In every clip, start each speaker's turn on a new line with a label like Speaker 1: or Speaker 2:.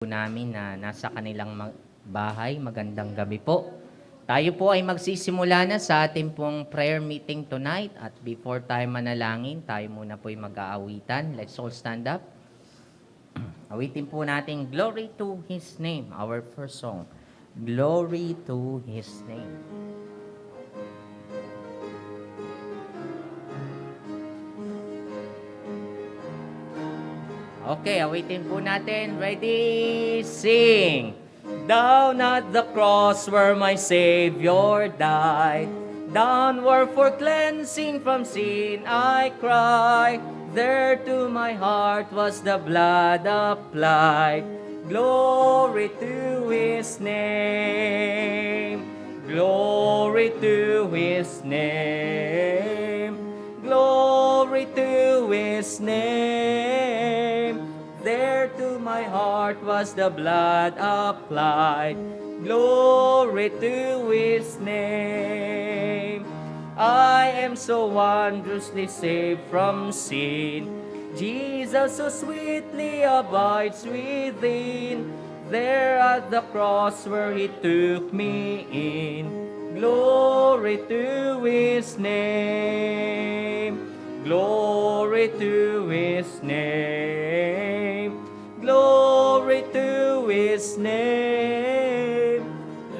Speaker 1: namin na nasa kanilang bahay. Magandang gabi po. Tayo po ay magsisimula na sa ating pong prayer meeting tonight. At before tayo manalangin, tayo muna po ay mag-aawitan. Let's all stand up. Awitin po natin, Glory to His Name, our first song. Glory to His Name. Okay, awitin po natin. Ready, sing! Down at the cross where my Savior died, downward for cleansing from sin I cry. There to my heart was the blood applied. Glory to His name. Glory to His name. Glory to His name. There to my heart was the blood applied. Glory to His name. I am so wondrously saved from sin. Jesus so sweetly abides within. There at the cross where He took me in. Glory to His name. Glory to His name. Glory to His name.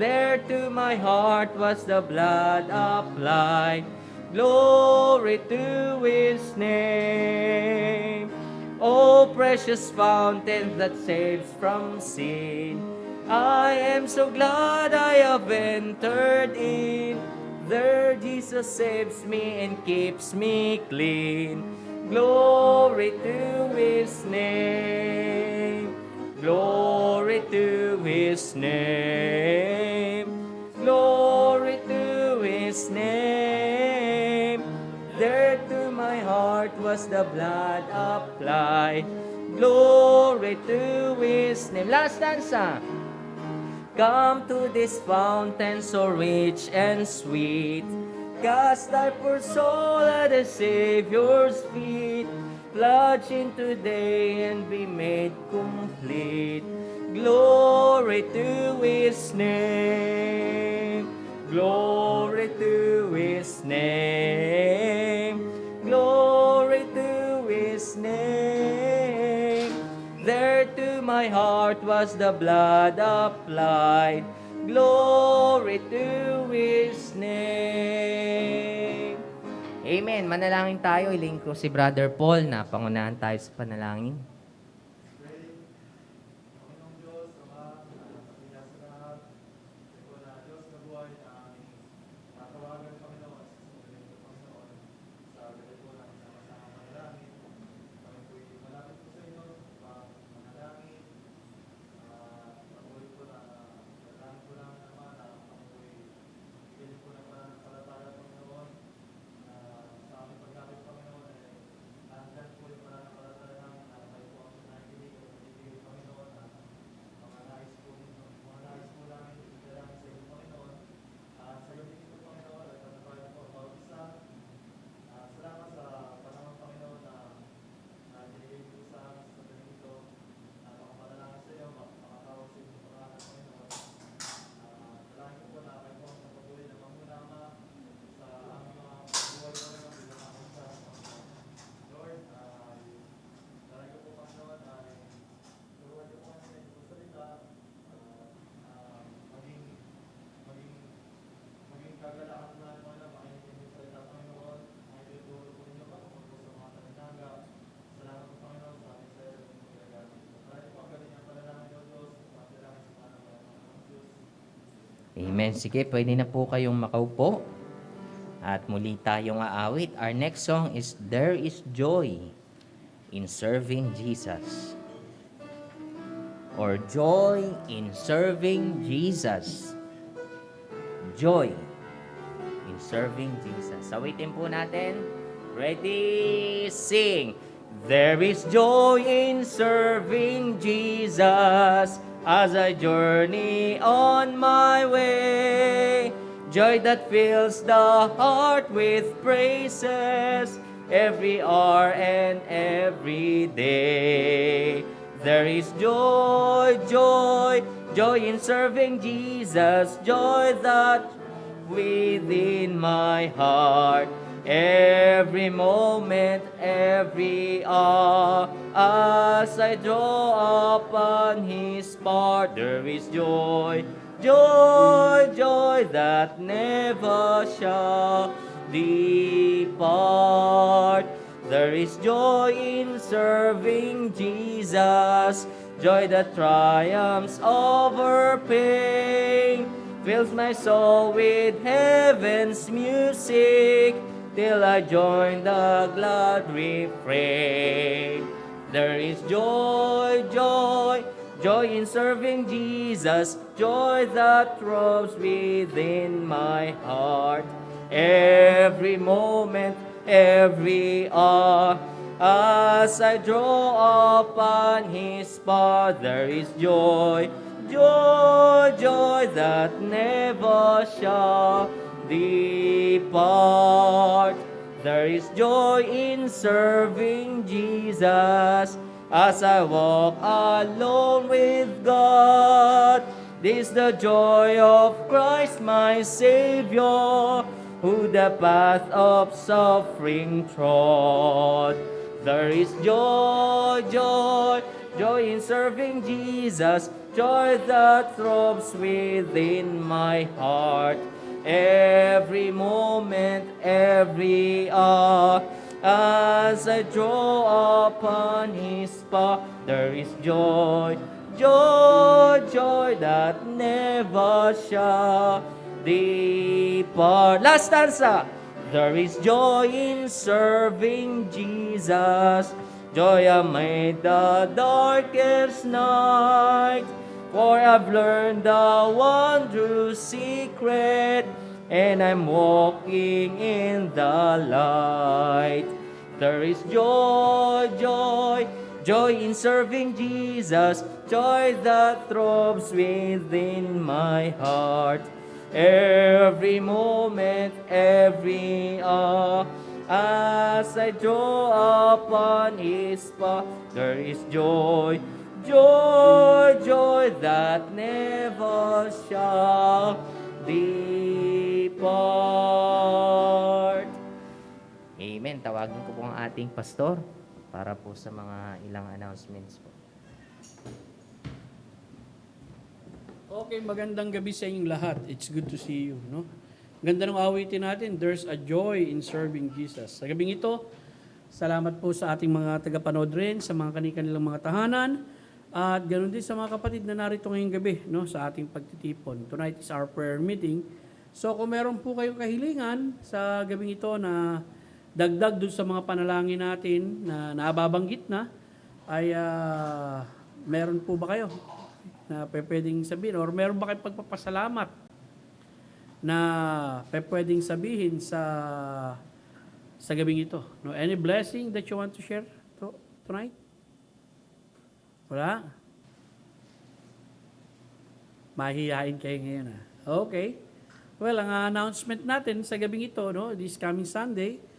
Speaker 1: There to my heart was the blood applied. Glory to His name. Oh, precious fountain that saves from sin, I am so glad I have entered in. There Jesus saves me and keeps me clean. Glory to His name. Glory to His name. Glory to His name. There to my heart was the blood applied. Glory to His name. Last stanza. Come to this fountain so rich and sweet. Cast thy poor soul at the Savior's feet. Plunge in today and be made complete. Glory to His name. Glory to His name. Glory to His name. There to my heart was the blood applied. Glory to His name. Amen. Manalangin tayo. Ilingin ko si Brother Paul na pangunahan tayo sa panalangin. Amen. Sige, pwede na po kayong makaupo. At muli tayong aawit. Our next song is There is Joy in Serving Jesus. Or Joy in Serving Jesus. Joy in Serving Jesus. Awitin po natin. Ready, sing. There is joy in serving Jesus as I journey on my way. Joy that fills the heart with praises every hour and every day. There is joy, joy, joy in serving Jesus, joy that within my heart. Every moment, every hour, as I draw upon His part, there is joy, joy, joy that never shall depart. There is joy in serving Jesus, joy that triumphs over pain, fills my soul with heaven's music, till I join the glad refrain. There is joy, joy, joy in serving Jesus, joy that throbs within my heart. Every moment, every hour, as I draw upon His path, there is joy, joy, joy that never shall depart. There is joy in serving Jesus, as I walk alone with God. This the joy of Christ my Savior, who the path of suffering trod. There is joy, joy, joy in serving Jesus, joy that throbs within my heart. Every moment, every hour, as I draw upon His path, there is joy, joy, joy that never shall depart. Last stanza. There is joy in serving Jesus, joy amid the darkest night. For I've learned the wondrous secret, and I'm walking in the light. There is joy, joy, joy in serving Jesus, joy that throbs within my heart. Every moment, every hour, as I draw upon His path, there is joy, joy, joy that never shall depart. Amen. Tawagin ko po ang ating pastor para po sa mga ilang announcements po.
Speaker 2: Okay, magandang gabi sa inyong lahat. It's good to see you, no? Ganda ng awitin natin, there's a joy in serving Jesus. Sa gabing ito, salamat po sa ating mga tagapanood rin, sa mga kanilang mga tahanan, at ganoon din sa mga kapatid na narito ngayong gabi, no, sa ating pagtitipon. Tonight is our prayer meeting. So kung meron po kayong kahilingan sa gabing ito na dagdag doon sa mga panalangin natin na nababanggit na, ay meron po ba kayo na pwedeng sabihin, or meron ba kayong pagpapasalamat na pwedeng sabihin sa gabing ito? No, any blessing that you want to share tonight? Wala? Mahihain kayo ngayon. Okay. Well, ang announcement natin sa gabing ito, no, this coming Sunday,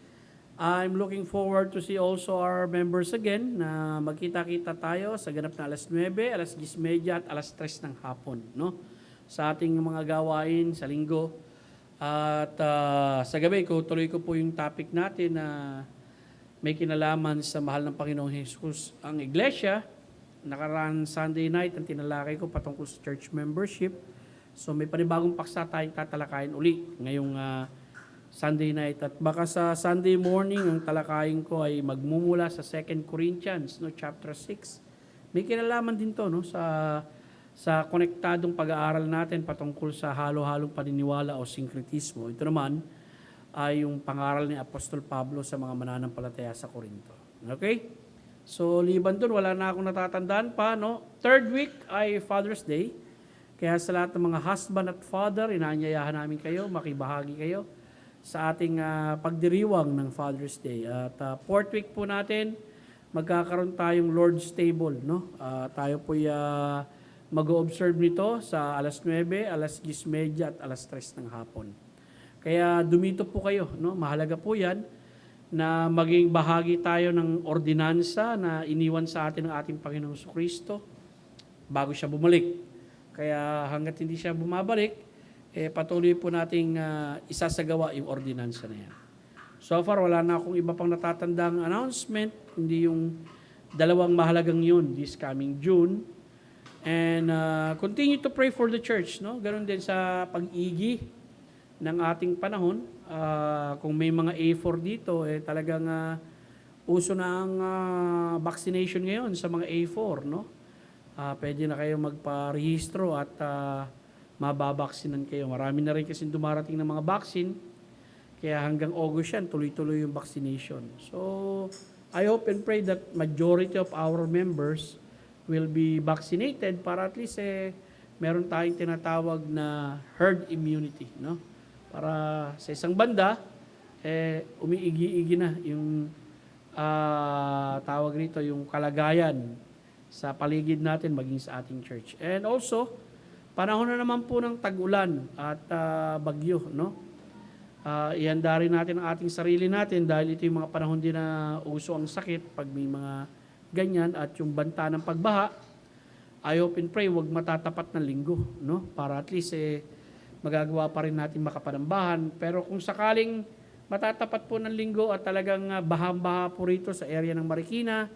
Speaker 2: I'm looking forward to see also our members again na magkita-kita tayo sa ganap na alas 9, alas 10:30 at alas 3 ng hapon, no? Sa ating mga gawain sa linggo. At sa gabi, tuloy ko po yung topic natin na may kinalaman sa mahal ng Panginoong Jesus ang Iglesia. Nakaraan Sunday night, ang tinalakay ko patungkol sa church membership. So may panibagong paksa tayong tatalakayin uli ngayong Sunday night. At baka sa Sunday morning, ang talakayin ko ay magmumula sa 2 Corinthians, no, chapter 6. May kinalaman din to, no, sa konektadong pag-aaral natin patungkol sa halo-halong paniniwala o syncretismo. Ito naman ay yung pangaral ni Apostol Pablo sa mga mananampalataya sa Corinto. Okay? So, liban doon, wala na akong natatandaan pa, no? Third week ay Father's Day. Kaya sa lahat ng mga husband at father, inaanyayahan namin kayo, makibahagi kayo sa ating pagdiriwang ng Father's Day. At fourth week po natin, magkakaroon tayong Lord's Table, no? Tayo po mag-o-observe nito sa alas 9, alas 10:30 at alas 3 ng hapon. Kaya dumito po kayo, no? Mahalaga po 'yan. na maging bahagi tayo ng ordinansa na iniwan sa atin ng ating Panginoong Kristo bago siya bumalik. Kaya hanggat hindi siya bumabalik, patuloy po nating isasagawa yung ordinansa na yan. So far, wala na akong iba pang natatandang announcement, hindi yung dalawang mahalagang yun this coming June. And continue to pray for the church, no? Ganon din sa pag-igi ng ating panahon. Kung may mga A4 dito, talagang uso na ang vaccination ngayon sa mga A4, no? Pwede na kayo magpa-rehistro at mababaksinan kayo. Marami na rin kasi dumarating ng mga vaccine, kaya hanggang August yan, tuloy-tuloy yung vaccination. So, I hope and pray that majority of our members will be vaccinated para at least meron tayong tinatawag na herd immunity, no? Para sa isang banda, umiigi-igi na yung tawag rito, yung kalagayan sa paligid natin maging sa ating church. And also, panahon na naman po ng tag-ulan at bagyo, no? Ihanda rin natin ang ating sarili natin dahil ito yung mga panahon din na uso ang sakit pag may mga ganyan at yung banta ng pagbaha. I hope and pray wag matatapat ng linggo, no? Para at least magagawa pa rin natin makapanambahan. Pero kung sakaling matatapat po ng linggo at talagang bahang-baha po rito sa area ng Marikina,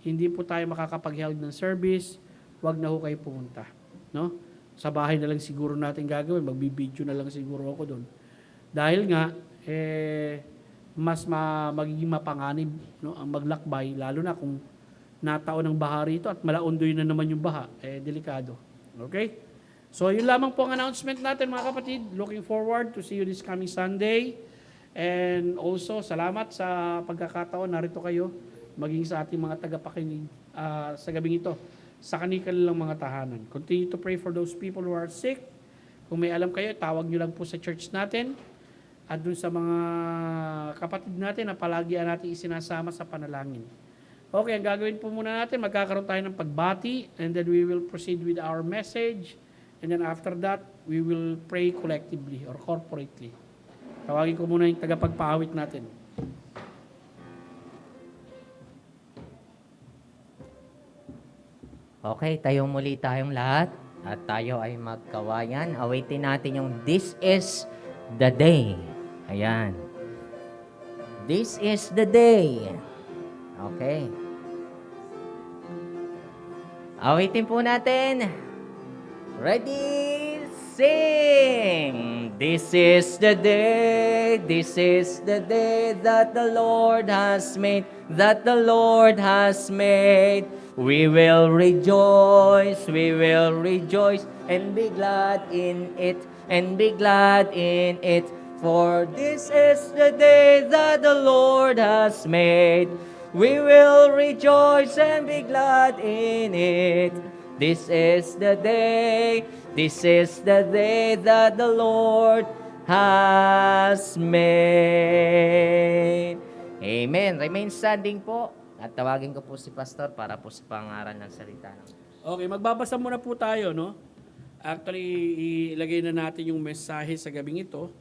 Speaker 2: hindi po tayo makakapag-held ng service, wag na ho kayo pumunta, no? Sa bahay na lang siguro natin gagawin, magbibideo na lang siguro ako doon. Dahil nga, mas magiging mapanganib, no, ang maglakbay, lalo na kung nataon ng baha rito at malaundoy na naman yung baha, delikado. Okay? So, yun lamang po ang announcement natin mga kapatid. Looking forward to see you this coming Sunday. And also, salamat sa pagkakataon, narito kayo, maging sa ating mga tagapakinig sa gabing ito, sa kanilang mga tahanan. Continue to pray for those people who are sick. Kung may alam kayo, tawag nyo lang po sa church natin at dun sa mga kapatid natin na palagi natin isinasama sa panalangin. Okay, ang gagawin po muna natin, magkakaroon tayo ng pagbati and then we will proceed with our message and then after that, we will pray collectively or corporately. Tawagin ko muna yung tagapagpaawit natin.
Speaker 1: Okay, tayo muli tayong lahat at tayo ay magkawayan. Awitin natin yung This is the Day. Ayan. This is the day. Okay. Awitin po natin. Ready, sing! This is the day that the Lord has made, that the Lord has made. We will rejoice and be glad in it, For this is the day that the Lord has made. We will rejoice and be glad in it. This is the day that the Lord has made. Amen. Remain standing po. At tawagin ko po si Pastor para po sa pangaral ng salita.
Speaker 2: Okay, magbabasa muna po tayo, no? Actually, ilagay na natin yung mensahe sa gabing ito.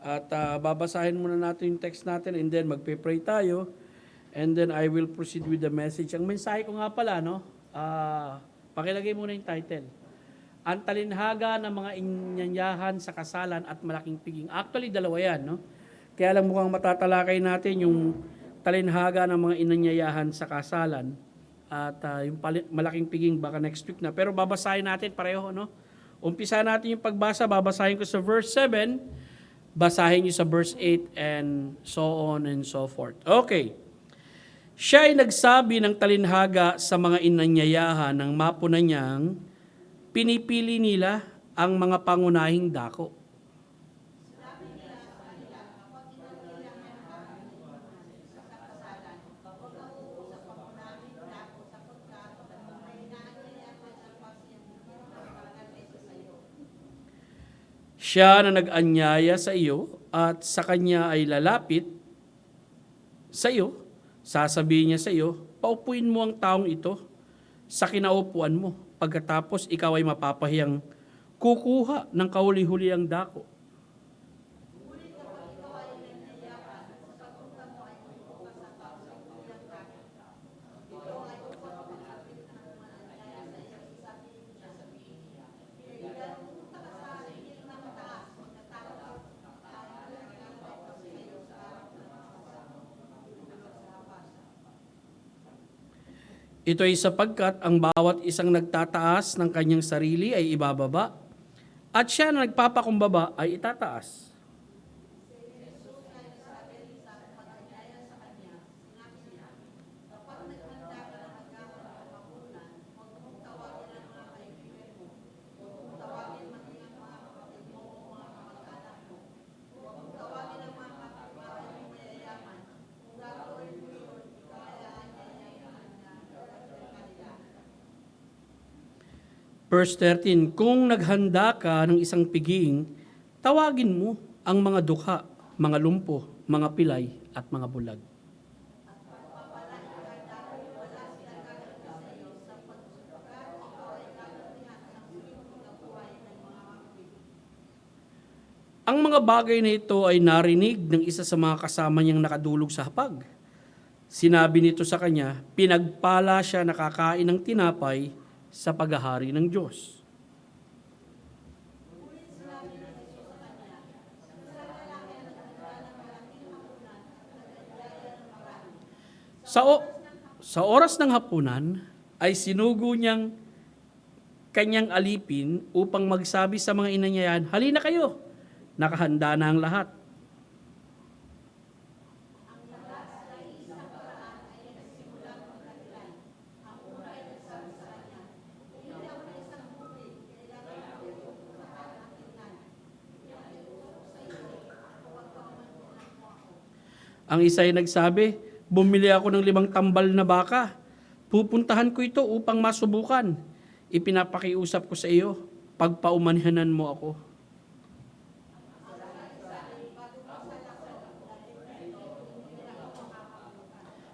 Speaker 2: At babasahin muna natin yung text natin and then magpe-pray tayo. And then I will proceed with the message. Ang mensahe ko nga pala, no? Pakilagay muna yung title. Ang talinhaga ng mga inyanyahan sa kasalan at malaking piging. Actually, dalawa yan, no? Kaya lang mukhang matatalakay natin yung talinhaga ng mga inanyayahan sa kasalan at yung malaking piging baka next week na. Pero babasahin natin pareho, no? Umpisa natin yung pagbasa, babasahin ko sa verse 7, basahin nyo sa verse 8 and so on and so forth. Okay. Siya ay nagsabi ng talinhaga sa mga inanyayahan ng mapuna niyang pinipili nila ang mga pangunahing dako. Siya na nag-anyaya sa iyo at sa kanya ay lalapit sa iyo, sasabihin niya sa iyo, paupuin mo ang taong ito sa kinaupuan mo. Pagkatapos ikaw ay mapapahiyang kukuha ng kahuli-huliang dako. Ito ay sapagkat ang bawat isang nagtataas ng kanyang sarili ay ibababa, at siya na nagpapakumbaba ay itataas. Verse 13, kung naghanda ka ng isang piging, tawagin mo ang mga dukha, mga lumpo, mga pilay, at mga bulag. Ang mga bagay na ito ay narinig ng isa sa mga kasama niyang nakadulog sa hapag. Sinabi nito sa kanya, pinagpala siya nakakain ng tinapay sa paghahari ng Diyos. Sa oras ng hapunan, ay sinugo niyang kanyang alipin upang magsabi sa mga inanyayan, halina kayo, nakahanda na ang lahat. Ang isa ay nagsabi, bumili ako ng 5 tambal na baka. Pupuntahan ko ito upang masubukan. Ipinapakiusap ko sa iyo, pagpaumanihanan mo ako.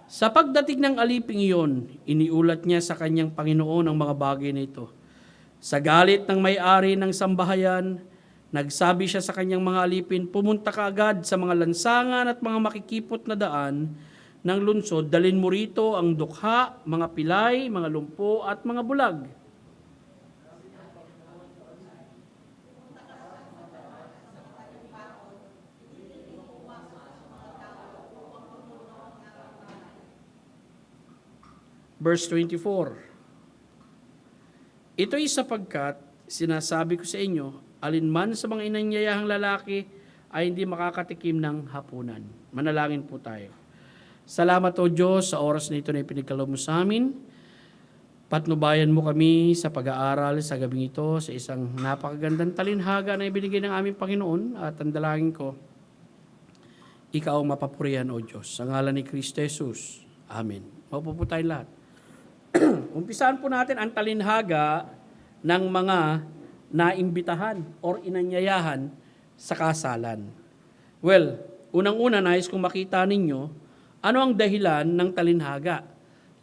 Speaker 2: Sa pagdating ng aliping iyon, iniulat niya sa kanyang Panginoon ang mga bagay na ito. Sa galit ng may-ari ng sambahayan, nagsabi siya sa kanyang mga alipin, pumunta ka agad sa mga lansangan at mga makikipot na daan ng lungsod, dalin mo rito ang dukha, mga pilay, mga lumpo at mga bulag. Verse 24. Ito'y sapagkat sinasabi ko sa inyo, alinman sa mga inanyayahang lalaki ay hindi makakatikim ng hapunan. Manalangin po tayo. Salamat o Diyos sa oras na ito na ipinagkaloob mo sa amin. Patnubayan mo kami sa pag-aaral sa gabing ito sa isang napakagandang talinhaga na ibinigay ng aming Panginoon at ang dalangin ko, ikaw ang mapapurihan o Diyos. Sa ngalan ni Kristo Jesus. Amen. Maupo po tayong lahat. Umpisahan po natin ang talinhaga ng mga naimbitahan or inanyayahan sa kasalan. Well, unang-una nais kong makita ninyo ano ang dahilan ng talinhaga.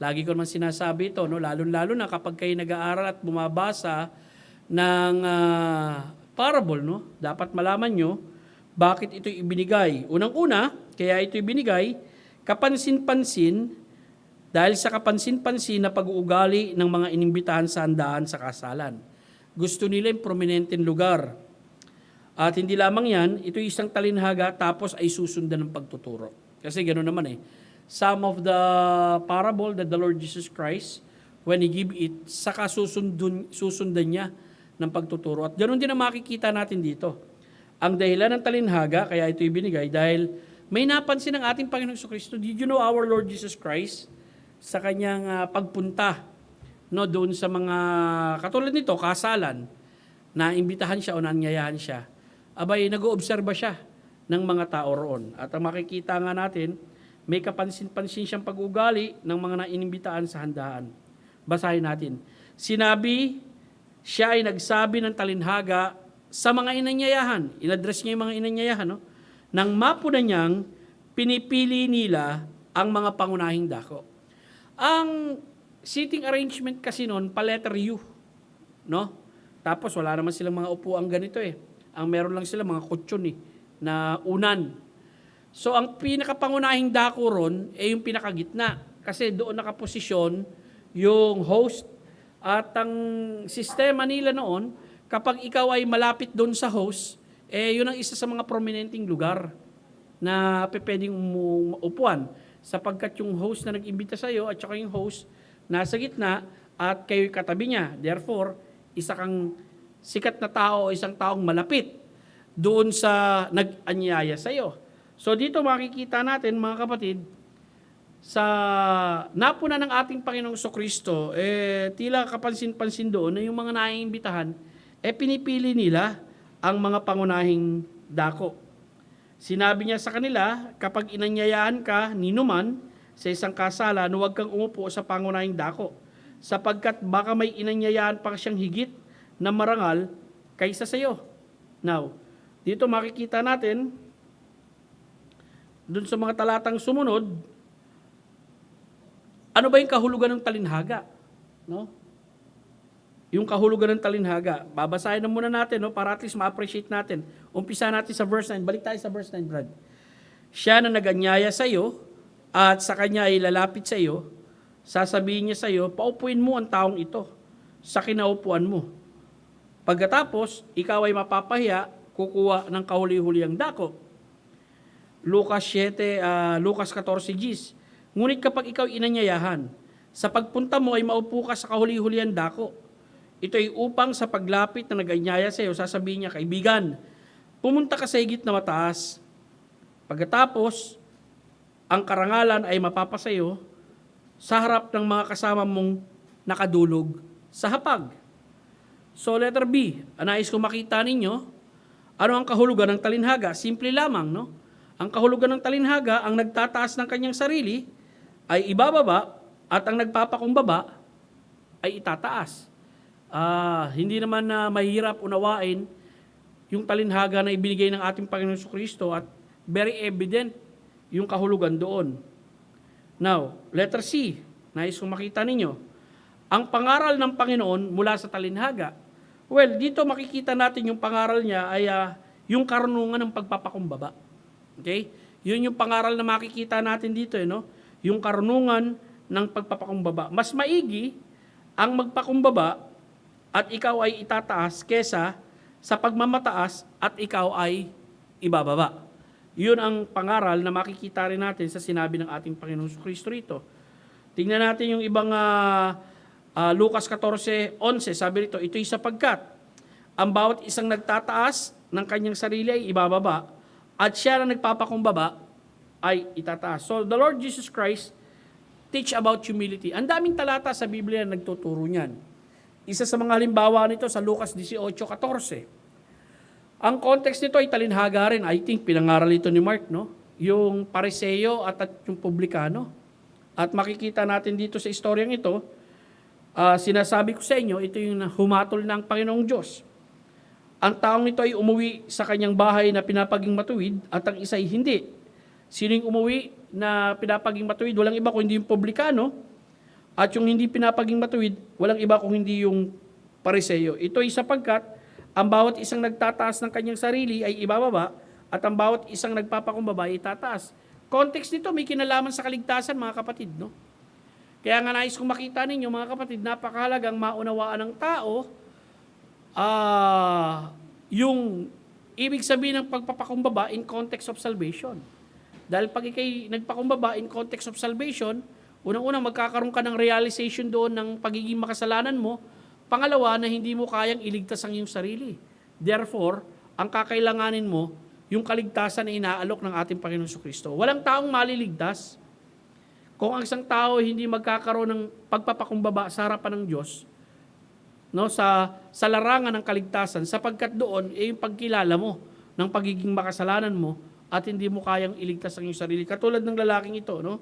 Speaker 2: Lagi ko naman sinasabi ito, no? Lalo-lalo na kapag kayo nag-aaral at bumabasa ng parable, no? Dapat malaman nyo bakit ito ibinigay. Unang-una, kaya ito ibinigay, kapansin-pansin dahil sa kapansin-pansin na pag-uugali ng mga inimbitahan sa handaan sa kasalan. Gusto nila yung prominenteng lugar. At hindi lamang yan, ito isang talinhaga tapos ay susundan ng pagtuturo. Kasi gano'n naman eh. Some of the parable that the Lord Jesus Christ, when He give it, saka susundan niya ng pagtuturo. At gano'n din ang makikita natin dito. Ang dahilan ng talinhaga, kaya ito ibinigay, dahil may napansin ng ating Panginoong Kristo. Did you know our Lord Jesus Christ, sa kanyang pagpunta no, doon sa mga, katulad nito, kasalan, na imbitahan siya o nanyayahan siya, abay, nag-oobserba siya ng mga tao roon. At ang makikita nga natin, may kapansin-pansin siyang pag-ugali ng mga nainimbitahan sa handaan. Basahin natin. Sinabi, siya ay nagsabi ng talinhaga sa mga inanyayahan. In-address niya yung mga inanyayahan. No? Nang mapuna niyang, pinipili nila ang mga pangunahing dako. Ang seating arrangement kasi noon, pa-letter U. No? Tapos wala naman silang mga upuan ganito eh. Ang meron lang sila mga kutsyon eh, na unan. So ang pinakapangunahing dako ron ay yung pinakagitna. Kasi doon nakaposisyon yung host. At ang sistema nila noon, kapag ikaw ay malapit doon sa host, yun ang isa sa mga prominenteng lugar na pwedeng upuan. Sapagkat yung host na nag-imbita sa iyo at saka yung host, nasa gitna, at kayo'y katabi niya. Therefore, isa kang sikat na tao o isang taong malapit doon sa nag-anyaya sa iyo. So dito makikita natin, mga kapatid, sa napuna ng ating Panginoong Kristo, tila kapansin-pansin doon na yung mga naiimbitahan, pinipili nila ang mga pangunahing dako. Sinabi niya sa kanila, kapag inanyayahan ka ni numan sa isang kasalan, huwag kang umupo sa pangunahing dako, sapagkat baka may inanyayahan pa siyang higit na marangal kaysa sa iyo. Now, dito makikita natin, dun sa mga talatang sumunod, ano ba yung kahulugan ng talinhaga? No? Yung kahulugan ng talinhaga. Babasahin na muna natin, no, para at least ma-appreciate natin. Umpisa natin sa verse 9. Balik tayo sa verse 9, Brad. Siya na naganyaya sa iyo at sa kanya ay lalapit sa iyo, sasabihin niya sa iyo, paupuin mo ang taong ito sa kinaupuan mo. Pagkatapos, ikaw ay mapapahiya, kukuha ng kahuli-huliang dako. Lucas 14:10. Ngunit kapag ikaw inanyayahan, sa pagpunta mo ay maupo ka sa kahuli-huliang dako. Ito ay upang sa paglapit na nag-anyaya sa iyo, sasabihin niya, kaibigan, pumunta ka sa higit na mataas. Pagkatapos, ang karangalan ay mapapasayo sa harap ng mga kasama mong nakadulog sa hapag. So letter B, nais ko makita ninyo, ano ang kahulugan ng talinhaga? Simple lamang, no? Ang kahulugan ng talinhaga, ang nagtataas ng kanyang sarili ay ibababa at ang nagpapakumbaba ay itataas. Hindi naman na mahirap unawain yung talinhaga na ibinigay ng ating Panginoon Kristo at very evident yung kahulugan doon. Now, letter C, nais kong makita ninyo, ang pangaral ng Panginoon mula sa talinhaga. Well, dito makikita natin yung pangaral niya ay yung karunungan ng pagpapakumbaba. Okay? Yun yung pangaral na makikita natin dito, no? Yung karunungan ng pagpapakumbaba. Mas maigi ang magpakumbaba at ikaw ay itataas kesa sa pagmamataas at ikaw ay ibababa. Yun ang pangaral na makikita rin natin sa sinabi ng ating Panginoong Kristo rito. Tingnan natin yung ibang Lucas 14:11, sabi rito, ito'y sapagkat ang bawat isang nagtataas ng kanyang sarili ay ibababa at siya na nagpapakumbaba ay itataas. So the Lord Jesus Christ teach about humility. Ang daming talata sa Biblia na nagtuturo niyan. Isa sa mga halimbawa nito sa Lucas 18:14. Ang context nito ay talinhaga rin. I think pinangaral ito ni Mark, no? Yung Pariseo at yung Publikano. At makikita natin dito sa istoryang ito, sinasabi ko sa inyo, ito yung humatol ng Panginoong Diyos. Ang taong ito ay umuwi sa kanyang bahay na pinapaging matuwid at ang isa ay hindi. Sino yung umuwi na pinapaging matuwid? Walang iba kung hindi yung Publikano. At yung hindi pinapaging matuwid, walang iba kung hindi yung Pariseo. Ito ay sapagkat ang bawat isang nagtataas ng kanyang sarili ay ibababa at ang bawat isang nagpapakumbaba ay itataas. Context nito may kinalaman sa kaligtasan, mga kapatid, no? Kaya nga nais kong makita ninyo, mga kapatid, napakahalagang maunawaan ng tao yung ibig sabihin ng pagpapakumbaba in context of salvation. Dahil pag ikay nagpakumbaba in context of salvation, unang-unang magkakaroon ka ng realization doon ng pagiging makasalanan mo. Pangalawa, na hindi mo kayang iligtas ang iyong sarili. Therefore, ang kakailanganin mo, yung kaligtasan na inaalok ng ating Panginoon Kristo. Walang taong maliligtas kung ang isang tao hindi magkakaroon ng pagpapakumbaba sa harapan ng Diyos, no, sa larangan ng kaligtasan, sapagkat doon yung pagkilala mo ng pagiging makasalanan mo at hindi mo kayang iligtas ang iyong sarili. Katulad ng lalaking ito, no?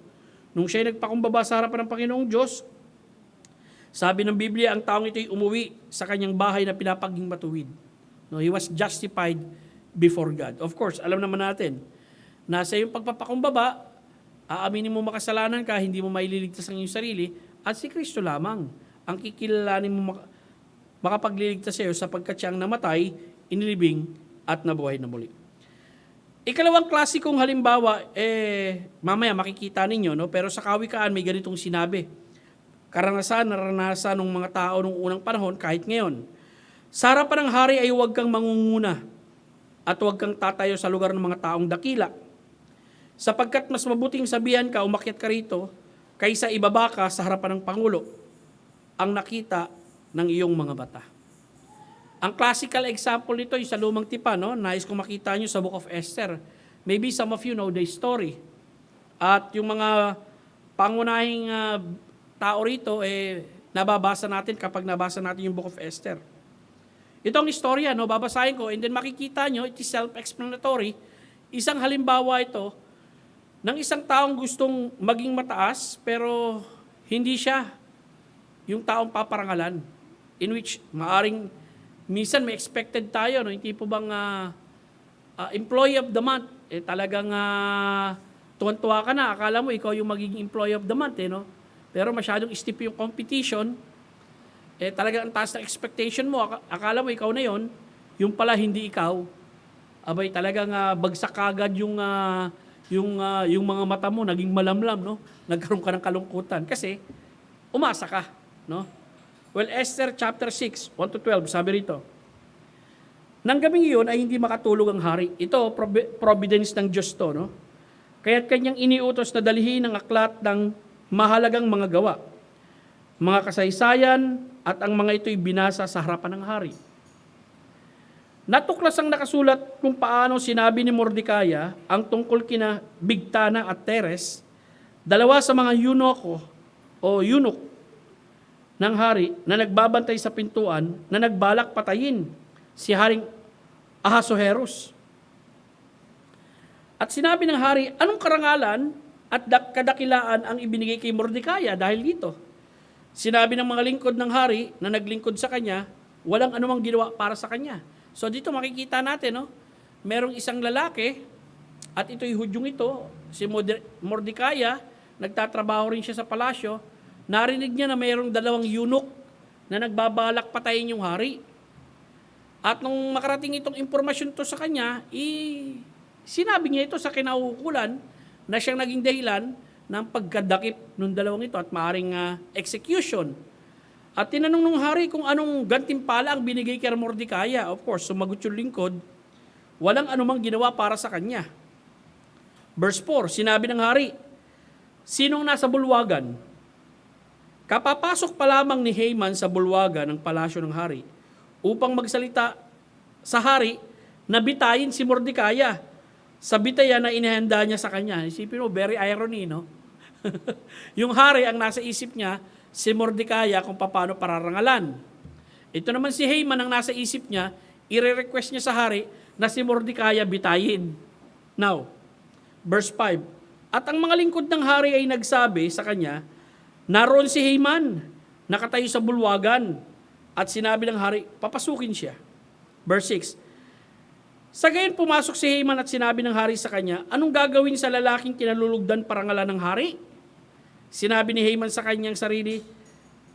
Speaker 2: Nung siya nagpakumbaba sa harapan ng Panginoong Diyos, sabi ng Biblia, ang taong ito'y umuwi sa kanyang bahay na pinapaging matuwid. No, he was justified before God. Of course, alam naman natin, na sa iyong pagpapakumbaba, aaminin mo makasalanan ka, hindi mo maililigtas ang iyong sarili, at si Kristo lamang ang kikilalanin mo makapagliligtas sa iyo sapagkat siyang namatay, inilibing, at nabuhay na muli. Ikalawang klasikong halimbawa, mamaya makikita ninyo, no? Pero sa Kawikaan may ganitong sinabi. Naranasan ng mga tao nung unang panahon kahit ngayon. Sa harapan ng hari ay huwag kang mangunguna at huwag kang tatayo sa lugar ng mga taong dakila. Sapagkat mas mabuting sabihan ka, umakyat ka rito, kaysa ibaba ka sa harapan ng Pangulo ang nakita ng iyong mga mata. Ang classical example nito yung sa Lumang Tipan, no? Nais kong makita nyo sa Book of Esther. Maybe some of you know the story. At yung mga pangunahing tao rito, nababasa natin kapag nabasa natin yung Book of Esther. Ito ang istorya, no? Babasahin ko, and then makikita nyo, it is self-explanatory. Isang halimbawa ito ng isang taong gustong maging mataas, pero hindi siya yung taong paparangalan. In which, maaring, minsan may expected tayo, no? Hindi po bang employee of the month, talagang tuwan-tuwa ka na, akala mo ikaw yung magiging employee of the month, no? Pero masyadong stiff yung competition, talagang ang taas ng expectation mo, akala mo ikaw na yon, yung pala hindi ikaw, abay talagang bagsak agad yung mga mata mo, naging malamlam, no? Nagkaroon ka ng kalungkutan, kasi umasa ka, no? Well, Esther chapter 6, 1-12, sabi rito, nang gabing iyon ay hindi makatulog ang hari. Ito, providence ng Diyos to, no? Kaya't kanyang iniutos na dalhin ang aklat ng mahalagang mga gawa, mga kasaysayan, at ang mga ito'y binasa sa harapan ng hari. Natuklas ang nakasulat kung paano sinabi ni Mordecai ang tungkol kina Bigtana at Teres, dalawa sa mga eunuch ng hari na nagbabantay sa pintuan na nagbalak patayin si Haring Ahasuerus. At sinabi ng hari, anong karangalan at kadakilaan ang ibinigay kay Mordecai dahil dito? Sinabi ng mga lingkod ng hari na naglingkod sa kanya, walang anumang ginawa para sa kanya. So dito makikita natin, no? Merong isang lalaki, at ito'y Hudyong ito, si Mordecai, nagtatrabaho rin siya sa palasyo, narinig niya na mayroong dalawang eunuch na nagbabalak patayin yung hari. At nung makarating itong impormasyon to sa kanya, sinabi niya ito sa kinaukulan na siyang naging dahilan ng pagkadakip ng dalawang ito at maaring execution. At tinanong ng hari kung anong gantimpala ang binigay kay Mordecai. Of course, sumagot yung lingkod, walang anumang ginawa para sa kanya. Verse 4, sinabi ng hari, sinong nasa bulwagan? Kapapasok pa lamang ni Haman sa bulwagan ng palasyo ng hari upang magsalita sa hari na bitayin si Mordecai sa bitayan na inihanda niya sa kanya. Isipin mo, very irony, no? Yung hari ang nasa isip niya, si Mordecai kung paano pararangalan. Ito naman si Haman ang nasa isip niya, i-request niya sa hari na si Mordecai bitayin. Now, verse 5, at ang mga lingkod ng hari ay nagsabi sa kanya, naroon si Haman, nakatayo sa bulwagan, at sinabi ng hari, papasukin siya. Verse 6, sa gayon pumasok si Haman at sinabi ng hari sa kanya, anong gagawin sa lalaking kinalulugdan parangalan ng hari? Sinabi ni Haman sa kanyang sarili,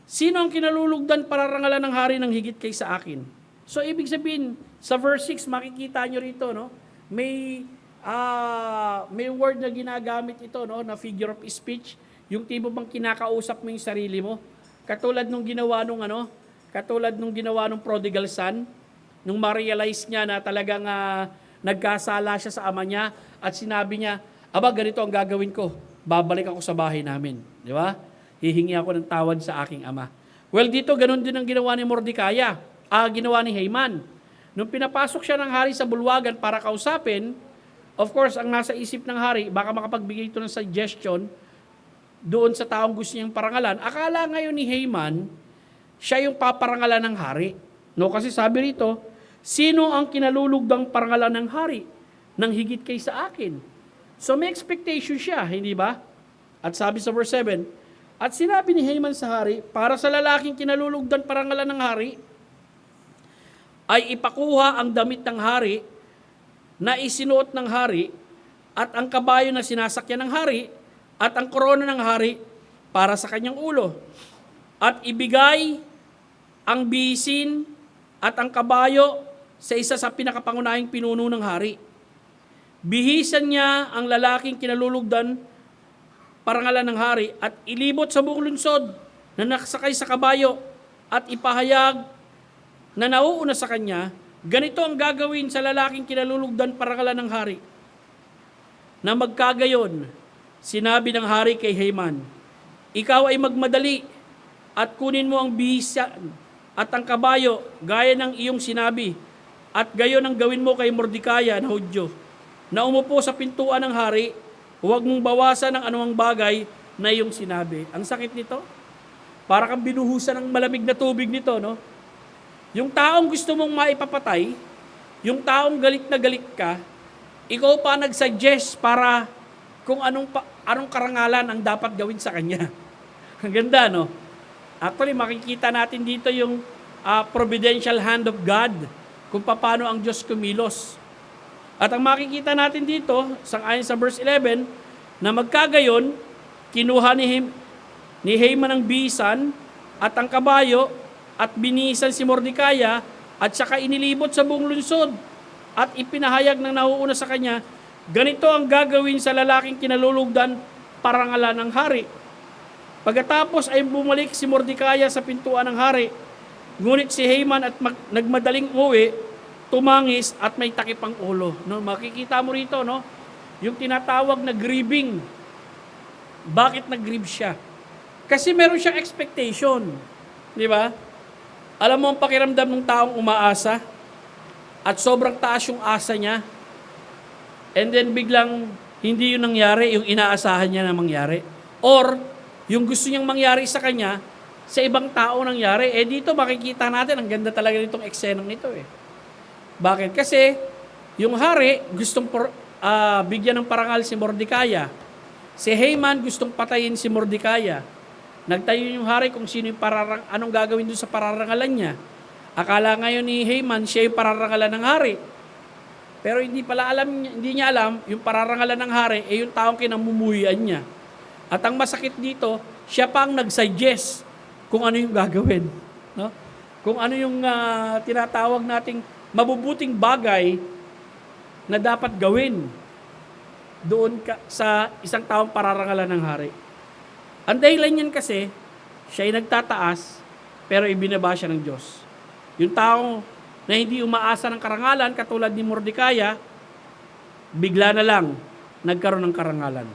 Speaker 2: sino ang kinalulugdan pararangalan ng hari ng higit kay sa akin? So ibig sabihin, sa verse 6, makikita nyo rito, no? May word na ginagamit ito, no? Na figure of speech, yung tipo bang kinakausap mo yung sarili mo. Katulad nung ginawa nung prodigal son, nung ma-realize niya na talagang nagkasala siya sa ama niya at sinabi niya, aba, ganito ang gagawin ko. Babalik ako sa bahay namin. Di ba? Hihingi ako ng tawad sa aking ama. Well, dito ganun din ang ginawa ni Mordecai. Ginawa ni Haman. Nung pinapasok siya ng hari sa bulwagan para kausapin, of course, ang nasa isip ng hari, baka makapagbigay ito ng suggestion doon sa taong gusto niyang parangalan. Akala ngayon ni Haman, siya yung paparangalan ng hari. No, kasi sabi rito, sino ang kinalulugdang parangalan ng hari nang higit kay sa akin? So may expectation siya, hindi ba? At sabi sa verse 7, at sinabi ni Haman sa hari, para sa lalaking kinalulugdan parangalan ng hari, ay ipakuha ang damit ng hari na isinuot ng hari at ang kabayo na sinasakyan ng hari at ang korona ng hari para sa kanyang ulo. At ibigay ang bisin at ang kabayo sa isa sa pinakapangunahing pinuno ng hari. Bihisan niya ang lalaking kinalulugdan parangalan ng hari at ilibot sa buong lungsod na nakasakay sa kabayo at ipahayag na nauuna sa kanya, ganito ang gagawin sa lalaking kinalulugdan parangalan ng hari. Na magkagayon, sinabi ng hari kay Haman, ikaw ay magmadali at kunin mo ang bisa at ang kabayo gaya ng iyong sinabi, at gayon ang gawin mo kay Mordecai na Hudyo, na umupo sa pintuan ng hari. Huwag mong bawasan ng anumang bagay na iyong sinabi. Ang sakit nito. Para kang binuhusan ng malamig na tubig nito, no? Yung taong gusto mong maipapatay, yung taong galit na galit ka, ikaw pa nag-suggest para kung anong karangalan ang dapat gawin sa kanya. Ang ganda, no? Actually, makikita natin dito yung providential hand of God, kung paano ang Diyos kumilos. At ang makikita natin dito, ayon sa verse 11, na magkagayon, kinuha ni Haman ang bisan at ang kabayo at binisan si Mordecai at saka inilibot sa buong lungsod at ipinahayag ng nauuna sa kanya, ganito ang gagawin sa lalaking kinalulugdan parangalan ng hari. Pagkatapos ay bumalik si Mordecai sa pintuan ng hari, ngunit si Haman at nagmadaling uwi, tumangis at may takip ang ulo. No, makikita mo rito, no? Yung tinatawag na grieving. Bakit nag-grieve siya? Kasi meron siyang expectation. Di ba? Alam mo ang pakiramdam ng taong umaasa at sobrang taas yung asa niya. And then biglang hindi yun nangyari, yung inaasahan niya na mangyari. Or yung gusto niyang mangyari sa kanya, sa ibang tao nangyari. Eh dito makikita natin, ang ganda talaga nitong eksenang nito eh. Bakit? Kasi yung hari gustong bigyan ng parangal si Mordecai. Si Haman gustong patayin si Mordecai. Nagtayo yung hari kung sino yung anong gagawin doon sa pararangalan niya. Akala ngayon ni Haman siya yung pararangalan ng hari. Pero hindi niya alam yung pararangalan ng hari yung taong kinamumuhian niya. At ang masakit dito, siya pa ang nag-suggest kung ano yung gagawin. No? Kung ano yung tinatawag nating mabubuting bagay na dapat gawin doon sa isang taong pararangalan ng hari. Ang dahilan niyan kasi, siya ay nagtataas, pero ibinaba siya ng Diyos. Yung tao na hindi umaasa ng karangalan, katulad ni Mordecai, bigla na lang nagkaroon ng karangalan.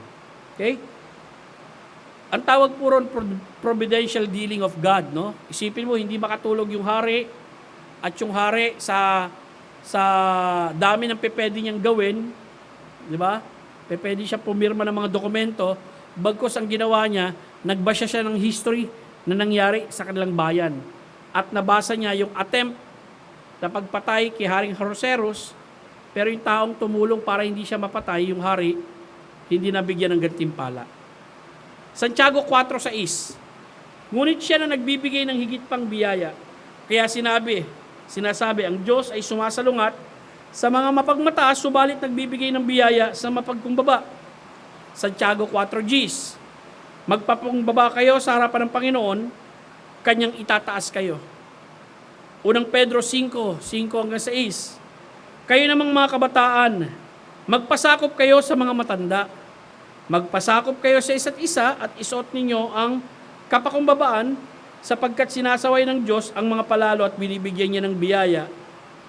Speaker 2: Okay? Ang tawag po ron, providential dealing of God, no? Isipin mo, hindi makatulog yung hari, at yung hari sa dami ng pwede niyang gawin, di ba? Pwede siya pumirma ng mga dokumento, bagkos ang ginawa niya, nagbasa siya ng history na nangyari sa kanilang bayan. At nabasa niya yung attempt na pagpatay kay Haring Ahasuerus, pero yung taong tumulong para hindi siya mapatay, yung hari, hindi nabigyan ng gantimpala. Santiago 4:6, ngunit siya na nagbibigay ng higit pang biyaya. Kaya sinasabi, ang Diyos ay sumasalungat sa mga mapagmataas, subalit nagbibigay ng biyaya sa mapagkumbaba. Santiago 4:10, magpapumbaba kayo sa harapan ng Panginoon, kanyang itataas kayo. Unang Pedro 5:5-6, kayo namang mga kabataan, magpasakop kayo sa mga matanda. Magpasakop kayo sa isa't isa at isuot ninyo ang kapakumbabaan, sapagkat sinasaway ng Diyos ang mga palalo at binibigyan niya ng biyaya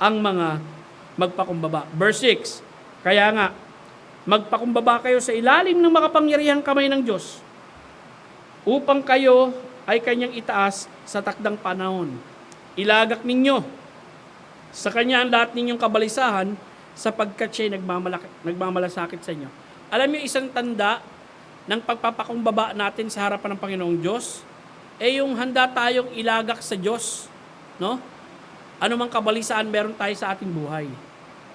Speaker 2: ang mga magpakumbaba. Verse 6, kaya nga, magpakumbaba kayo sa ilalim ng makapangyarihang kamay ng Diyos, upang kayo ay kanyang itaas sa takdang panahon. Ilagak ninyo sa kanya ang lahat ninyong kabalisahan, sapagkat siya'y nagmamalasakit sa inyo. Alam niyo, isang tanda ng pagpapakumbaba natin sa harapan ng Panginoong Diyos, yung handa tayong ilagak sa Diyos, no? Ano mang kabalisaan meron tayo sa ating buhay.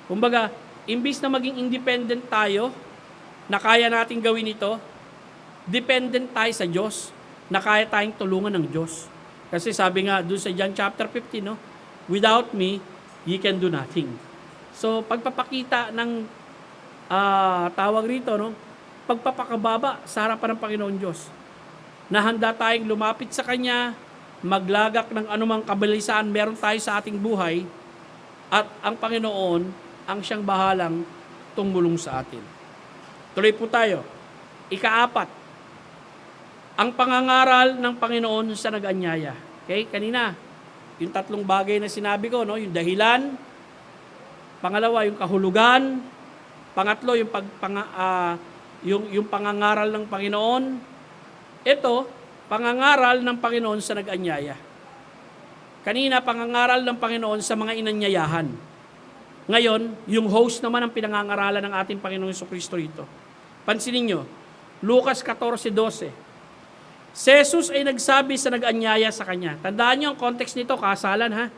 Speaker 2: Kumbaga, imbis na maging independent tayo, na kaya nating gawin ito, dependent tayo sa Diyos, na kaya tayong tulungan ng Diyos. Kasi sabi nga doon sa John chapter 15, no? Without me, ye can do nothing. So, pagpapakita ng tawag rito, no? Pagpapakababa sa harapan ng Panginoon Diyos, na handa tayong lumapit sa Kanya, maglagak ng anumang kabalisaan meron tayo sa ating buhay, at ang Panginoon ang siyang bahalang tumulong sa atin. Tuloy po tayo. Ika-4, ang pangangaral ng Panginoon sa nag-anyaya. Okay? Kanina, yung 3 bagay na sinabi ko, no? Yung dahilan, pangalawa, yung kahulugan, pangatlo, yung pangangaral ng Panginoon. Ito, pangangaral ng Panginoon sa nag-anyaya. Kanina, pangangaral ng Panginoon sa mga inanyayahan. Ngayon, yung host naman ang pinangangaralan ng ating Panginoong Jesucristo rito. Pansinin nyo, Lucas 14:12. Si Jesus ay nagsabi sa nag-anyaya sa kanya. Tandaan nyo ang context nito, kasalan ha.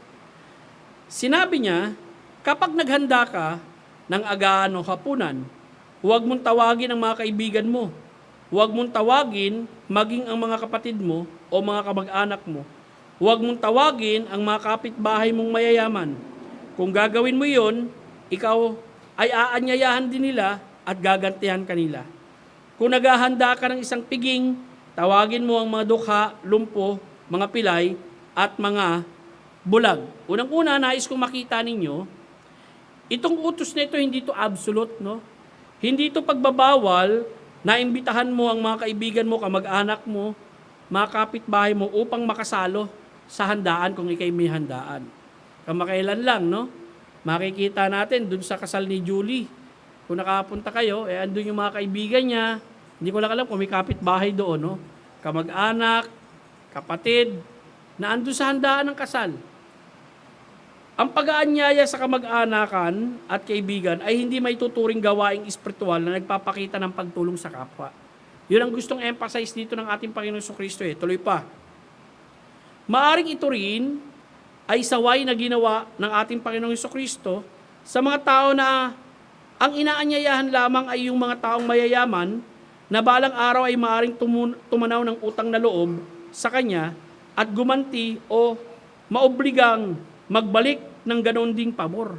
Speaker 2: Sinabi niya, kapag naghanda ka ng agaan o hapunan, huwag mong tawagin ang mga kaibigan mo. Huwag mong tawagin maging ang mga kapatid mo o mga kamag-anak mo. Huwag mong tawagin ang mga kapitbahay mong mayayaman. Kung gagawin mo yon, ikaw ay aanyayahan din nila at gagantihan kanila. Kung naghahanda ka ng isang piging, tawagin mo ang mga dukha, lumpo, mga pilay, at mga bulag. Unang-una, nais kong makita ninyo, itong utos na ito, hindi ito absolute, no? Hindi ito pagbabawal na imbitahan mo ang mga kaibigan mo, kamag-anak mo, mga kapitbahay mo upang makasalo sa handaan kung ikay may handaan. Kamakailan lang, no? Makikita natin dun sa kasal ni Julie. Kung nakapunta kayo, andun yung mga kaibigan niya. Hindi ko lang alam kung may kapitbahay doon, no? Kamag-anak, kapatid, na andun sa handaan ng kasal. Ang pag-aanyaya sa kamag-anakan at kaibigan ay hindi may tuturing gawaing espiritual na nagpapakita ng pagtulong sa kapwa. Yun ang gustong emphasize dito ng ating Panginoon Jesucristo. Tuloy pa. Maaring ito rin ay saway na ginawa ng ating Panginoong Jesucristo sa mga tao na ang inaanyayahan lamang ay yung mga taong mayayaman na balang araw ay maaring tumanaw ng utang na loob sa Kanya at gumanti o maobligang magbalik ng ganoon ding pabor.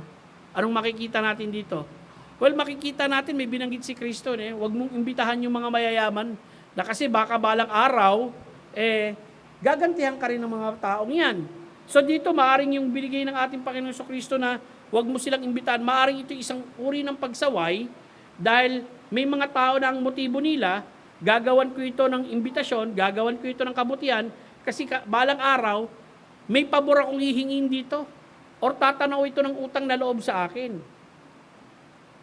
Speaker 2: Anong makikita natin dito? Well, makikita natin may binanggit si Kristo, huwag mong imbitahan yung mga mayayaman na kasi baka balang araw, gagantihan ka rin ng mga taong yan. So dito, maaring yung binigay ng ating Panginoon Jesucristo na huwag mo silang imbitahan, maaring ito isang uri ng pagsaway dahil may mga tao na ang motibo nila, gagawan ko ito ng imbitasyon, gagawan ko ito ng kabutihan, kasi balang araw, may pabor akong hihingin dito or tatanaw ito ng utang na loob sa akin.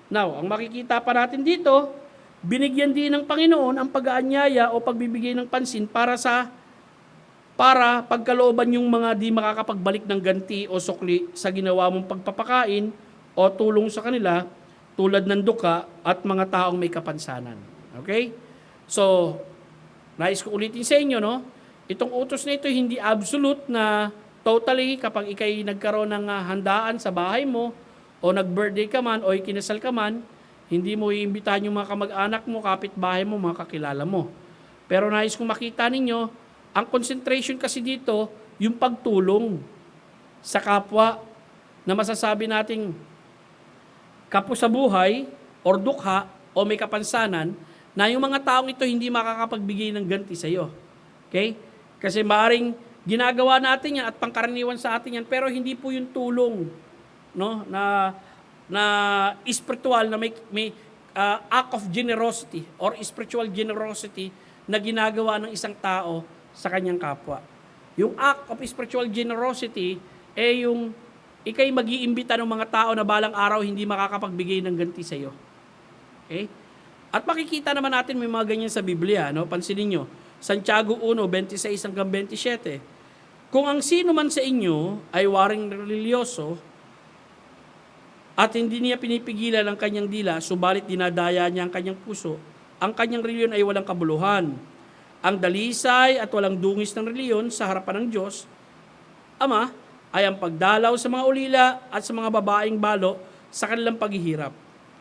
Speaker 2: Now, ang makikita pa natin dito, binigyan din ng Panginoon ang pag-aanyaya o pagbibigay ng pansin para pagkalooban yung mga di makakapagbalik ng ganti o sukli sa ginawa mong pagpapakain o tulong sa kanila tulad ng duka at mga taong may kapansanan. Okay? So, nais ko ulitin sa inyo, no? Itong utos na ito hindi absolute na totally kapag ikay nagkaroon ng handaan sa bahay mo o nag-birthday ka man o ikinasal ka man, hindi mo iimbitahan yung mga kamag-anak mo, kapitbahay mo, mga kakilala mo. Pero nais kong makita ninyo, ang concentration kasi dito, yung pagtulong sa kapwa na masasabi nating kapwa sa buhay or dukha o may kapansanan na yung mga taong ito hindi makakapagbigay ng ganti sa iyo. Okay? Kasi maaaring ginagawa natin yan at pangkaraniwan sa atin yan, pero hindi po yung tulong, no, na spiritual na may act of generosity or spiritual generosity na ginagawa ng isang tao sa kanyang kapwa. Yung act of spiritual generosity yung ikay mag-iimbita ng mga tao na balang araw hindi makakapagbigay ng ganti sa iyo. Okay? At makikita naman natin may mga ganyan sa Biblia, no? Pansinin nyo, Santiago 1:26-27. Kung ang sino man sa inyo ay waring religyoso at hindi niya pinipigilan ang kanyang dila, subalit dinadaya niya ang kanyang puso, ang kanyang reliyon ay walang kabuluhan. Ang dalisay at walang dungis ng reliyon sa harapan ng Diyos, Ama, ay ang pagdalaw sa mga ulila at sa mga babaeng balo sa kanilang paghihirap.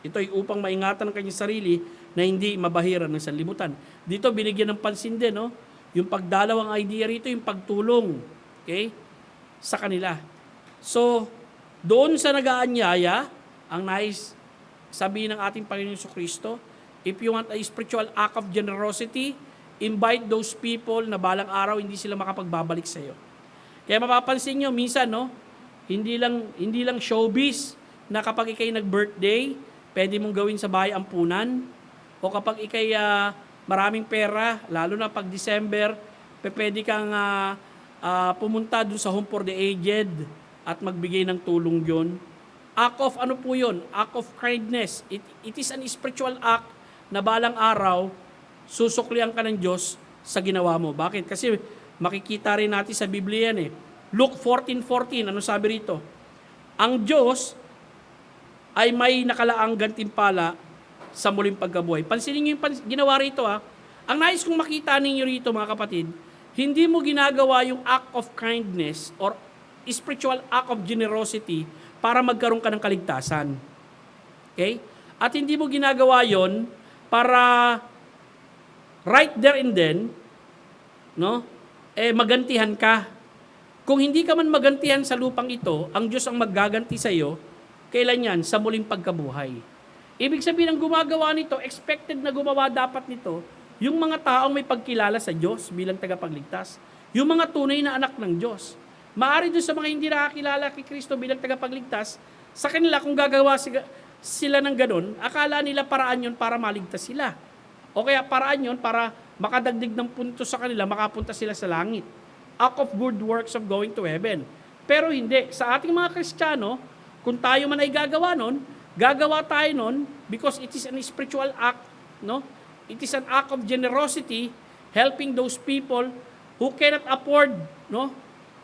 Speaker 2: Ito ay upang maingatan ang kanyang sarili na hindi mabahiran ng sanlibutan. Dito binigyan ng pansin din, no? Yung pagdalaw ang idea rito, yung pagtulong, okay, sa kanila. So, doon sa nag-aanyaya, ang nais sabihin ng ating Panginoon Jesucristo, if you want a spiritual act of generosity, invite those people na balang araw hindi sila makapagbabalik sa iyo. Kaya mapapansin nyo, minsan, no, hindi lang showbiz na kapag ikay nag-birthday, pwede mong gawin sa bahay ampunan, o kapag ikay maraming pera, lalo na pag December, pwede kang pumunta dun sa Home for the Aged at magbigay ng tulong yon. Act of ano po yun? Act of kindness. It is an spiritual act na balang araw, susuklian ka ng Diyos sa ginawa mo. Bakit? Kasi makikita rin natin sa Biblia yan eh. Luke 14:14, ano sabi rito? Ang Diyos ay may nakalaang gantimpala sa muling pagkabuhay. Pansinin niyo yung ginawa rito ha. Ang nais kong makita ninyo rito mga kapatid, hindi mo ginagawa yung act of kindness or spiritual act of generosity para magkaroon ka ng kaligtasan. Okay? At hindi mo ginagawa yon para right there and then, no? Magantihan ka. Kung hindi ka man magantihan sa lupang ito, ang Diyos ang maggaganti sa iyo. Kailan yan? Sa muling pagkabuhay. Ibig sabihin, ang gumagawa nito, expected na gumawa dapat nito, yung mga taong may pagkilala sa Diyos bilang tagapagligtas. Yung mga tunay na anak ng Diyos. Maari doon sa mga hindi nakakilala kay Kristo bilang tagapagligtas, sa kanila kung gagawa sila ng ganun, akala nila paraan yun para maligtas sila. O kaya paraan yun para makadagdig ng punto sa kanila, makapunta sila sa langit. Act of good works of going to heaven. Pero hindi. Sa ating mga Kristiyano, kung tayo man ay gagawa tayo nun because it is an spiritual act, no? It is an act of generosity, helping those people who cannot afford, no,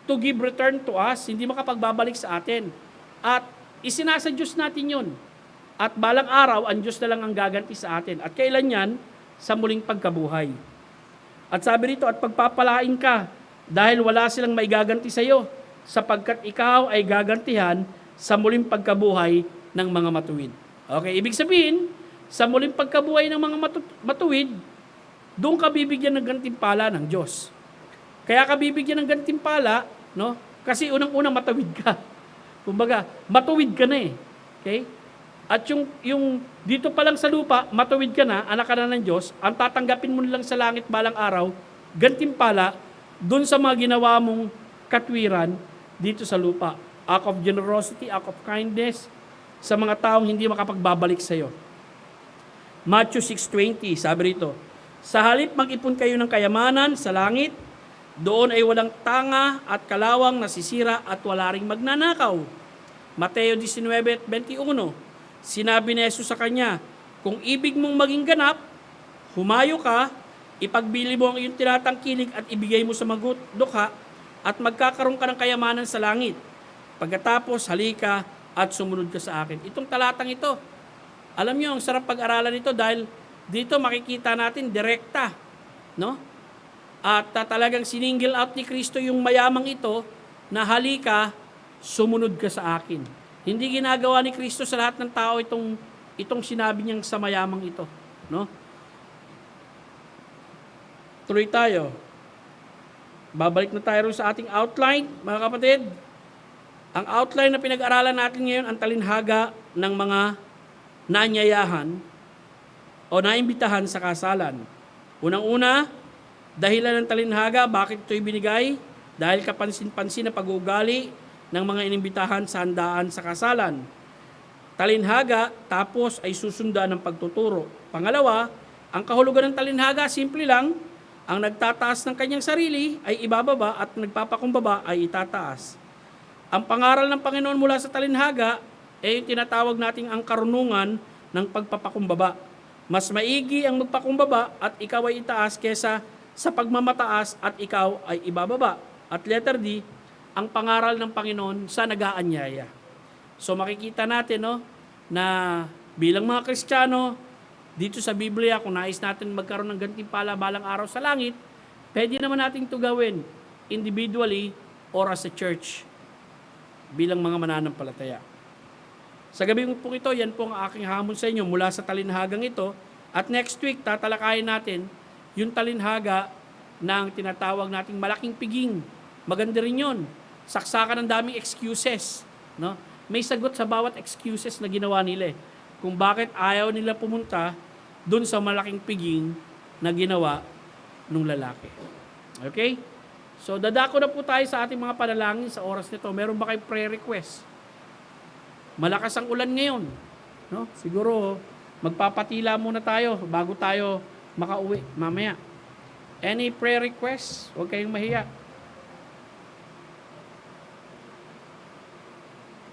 Speaker 2: to give return to us, hindi makapagbabalik sa atin. At isinasa Diyos natin yun. At balang araw, ang Diyos na lang ang gaganti sa atin. At kailan yan? Sa muling pagkabuhay. At sabi rito, at pagpapalain ka, dahil wala silang maigaganti sa iyo, sapagkat ikaw ay gagantihan sa muling pagkabuhay ng mga matuwid. Okay, ibig sabihin, sa muling pagkabuhay ng mga matuwid, doon ka bibigyan ng gantimpala ng Diyos. Kaya ka bibigyan ng gantimpala, no? Kasi unang-unang matuwid ka. Kumbaga, matuwid ka na eh. Okay? At yung dito pa lang sa lupa, matuwid ka na, anak ka na ng Diyos, ang tatanggapin mo lang sa langit balang araw, gantimpala, doon sa mga ginawa mong katwiran dito sa lupa. Act of generosity, act of kindness, sa mga taong hindi makapagbabalik sa iyo. Matthew 6:20, sabi rito, sa halip mag-ipon kayo ng kayamanan sa langit, doon ay walang tanga at kalawang nasisira at wala ring magnanakaw. Mateo 19:21, sinabi ni Jesus sa kanya, kung ibig mong maging ganap, humayo ka, ipagbili mo ang iyong tinatangkilik at ibigay mo sa magdukha at magkakaroon ka ng kayamanan sa langit. Pagkatapos, halika at sumunod ka sa akin. Itong talatang ito, alam niyo, ang sarap pag-aralan ito dahil dito makikita natin direkta, no? At talagang siningil out ni Kristo yung mayamang ito na halika, sumunod ka sa akin. Hindi ginagawa ni Kristo sa lahat ng tao itong sinabi niyang sa mayamang ito, no? Tuloy tayo. Babalik na tayo sa ating outline, mga kapatid. Ang outline na pinag-aralan natin ngayon, ang talinhaga ng mga naanyayahan o naimbitahan sa kasalan. Unang-una, dahilan ng talinhaga, bakit ito'y binigay? Dahil kapansin-pansin na pag-uugali ng mga inimbitahan sa handaan sa kasalan. Talinhaga, tapos ay susundan ng pagtuturo. Pangalawa, ang kahulugan ng talinhaga, simple lang, ang nagtataas ng kanyang sarili ay ibababa at nagpapakumbaba ay itataas. Ang pangaral ng Panginoon mula sa talinhaga ay yung tinatawag nating ang karunungan ng pagpapakumbaba. Mas maigi ang magpakumbaba at ikaw ay itaas kesa sa pagmamataas at ikaw ay ibababa. At letter D, ang pangaral ng Panginoon sa nag-aanyaya. So makikita natin na bilang mga Kristiyano, dito sa Biblia, kung nais natin magkaroon ng gantimpala balang araw sa langit, pwede naman natin ito gawin individually or as a church bilang mga mananampalataya. Sa gabi po ito, yan po ang aking hamon sa inyo mula sa talinhagang ito. At next week, tatalakayin natin yung talinhaga ng tinatawag nating malaking piging. Maganda rin yun. Saksakan ng daming excuses. No? May sagot sa bawat excuses na ginawa nila kung bakit ayaw nila pumunta doon sa malaking piging na ginawa ng lalaki. Okay? So, dadako na po tayo sa ating mga panalangin sa oras nito. Meron ba kayong prayer request? Malakas ang ulan ngayon. No? Siguro, magpapatila muna tayo bago tayo makauwi mamaya. Any prayer request? Huwag kayong mahiya.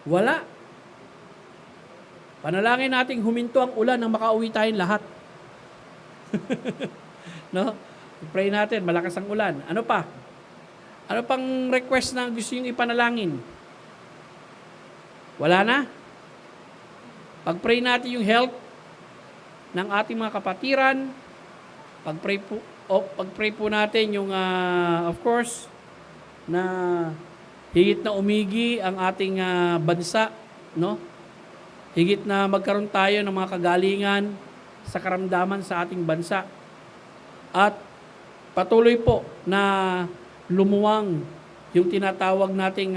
Speaker 2: Wala. Panalangin nating huminto ang ulan nang makauwi tayong lahat. No? I-pray natin, malakas ang ulan. Ano pa? Ano pang request na gusto yung ipanalangin? Wala na? Pag-pray natin yung health ng ating mga kapatiran. Pag-pray po natin yung, of course, na higit na umigi ang ating bansa, no? Higit na magkaroon tayo ng mga kagalingan sa karamdaman sa ating bansa. At patuloy po na lumuwang yung tinatawag nating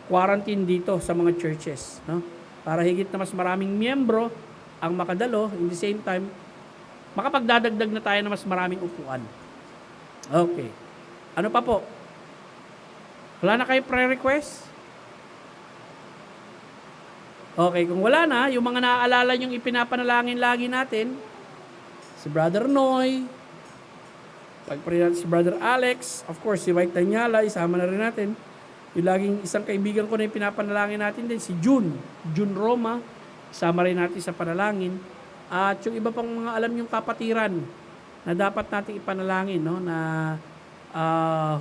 Speaker 2: quarantine dito sa mga churches, no? Para higit na mas maraming miyembro ang makadalo, in the same time, makapagdadagdag na tayo na mas maraming upuan. Okay. Ano pa po? Wala na kayo prayer request? Okay, kung wala na, yung mga naaalala yung ipinapanalangin lagi natin, si Brother Noy, pag-pray natin si Brother Alex, of course, si Mike Tanyala, isama na rin natin. Yung laging isang kaibigan ko na yung pinapanalangin natin din, si June Roma, isama rin natin sa panalangin. At yung iba pang mga alam yung kapatiran na dapat natin ipanalangin, no, na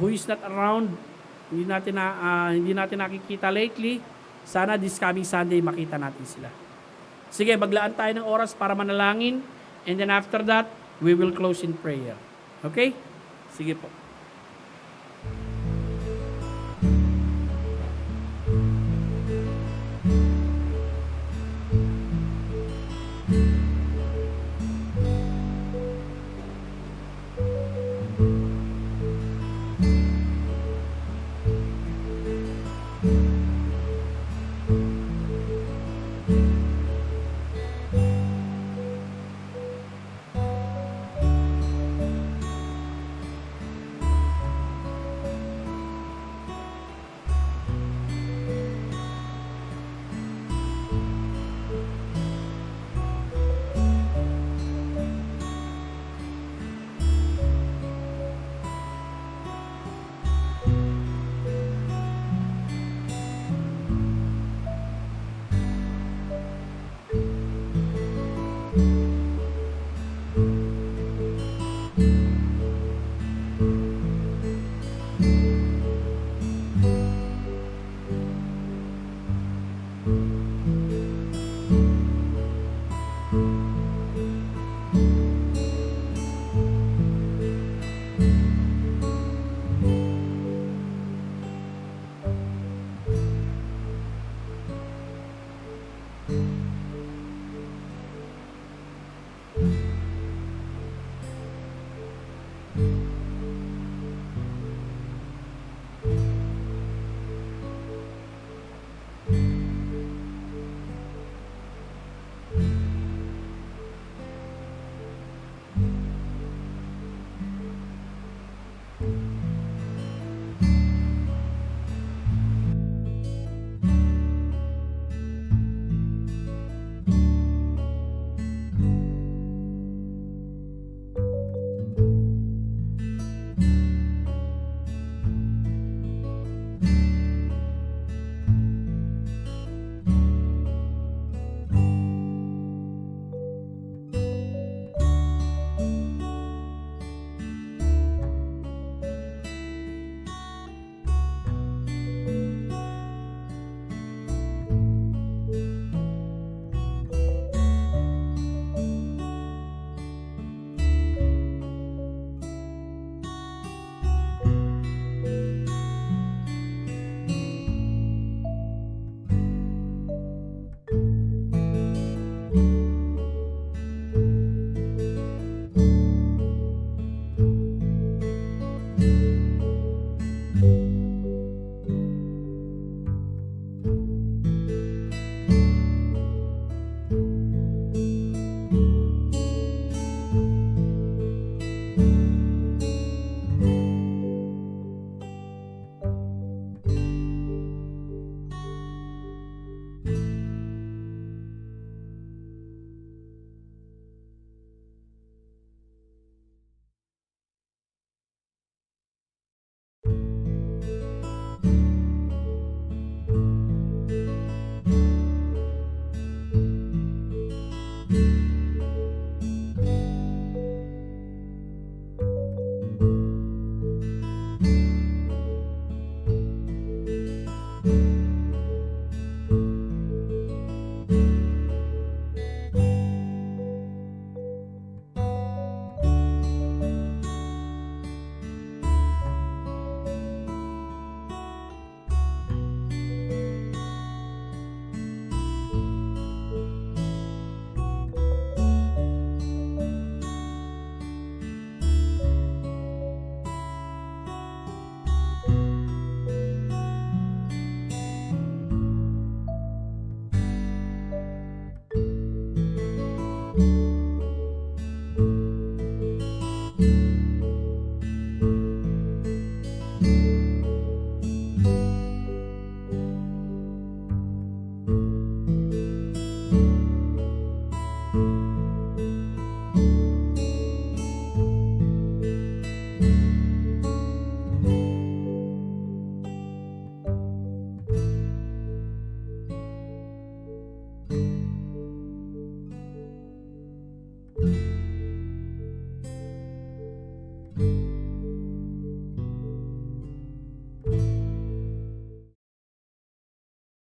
Speaker 2: who is not around, hindi natin nakikita lately, sana this coming Sunday makita natin sila. Sige, maglaan tayo ng oras para manalangin, and then after that, we will close in prayer. Okay? Sige po.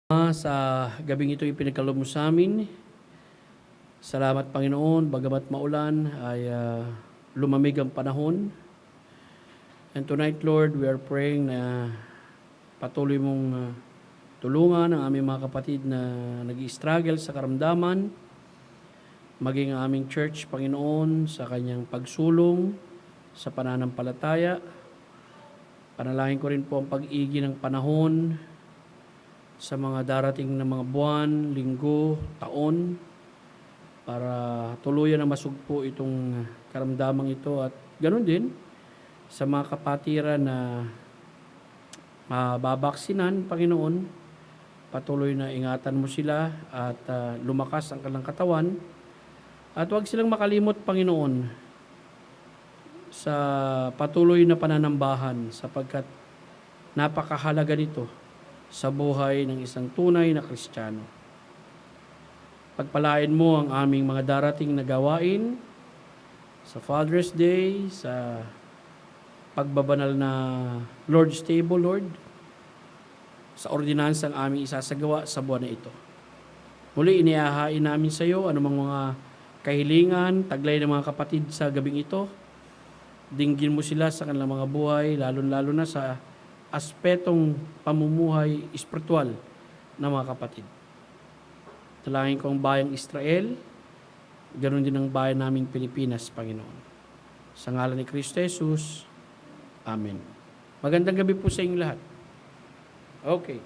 Speaker 2: Sa gabing ito ipinagkaloob mo sa amin. Salamat Panginoon, bagamat maulan ay lumamig ang panahon. And tonight Lord, we are praying na patuloy mong tulungan ang aming mga kapatid na nag-i-struggle sa karamdaman, maging ang aming church Panginoon sa kanyang pagsulong sa pananampalataya. Panalangin ko rin po ang pag-igi ng panahon sa mga darating na mga buwan, linggo, taon, para tuluyan na masugpo itong karamdamang ito at ganoon din sa mga kapatiran na mababaksinan, Panginoon, patuloy na ingatan mo sila at lumakas ang kanilang katawan at huwag silang makalimot, Panginoon, sa patuloy na pananambahan sapagkat napakahalaga nito sa buhay ng isang tunay na Kristiyano. Pagpalain mo ang aming mga darating na gawain sa Father's Day, sa pagbabanal na Lord's Table, Lord, sa ordinansang aming isasagawa sa buwan na ito. Muli, inihahain namin sa iyo anumang mga kahilingan, taglay ng mga kapatid sa gabing ito. Dinggin mo sila sa kanilang mga buhay, lalo-lalo na sa aspetong pamumuhay espiritual ng mga kapatid. Talangin ko ang bayang Israel, ganoon din ang bayan naming Pilipinas, Panginoon. Sa ngalan ni Kristo Jesus, Amen. Magandang gabi po sa inyong lahat. Okay.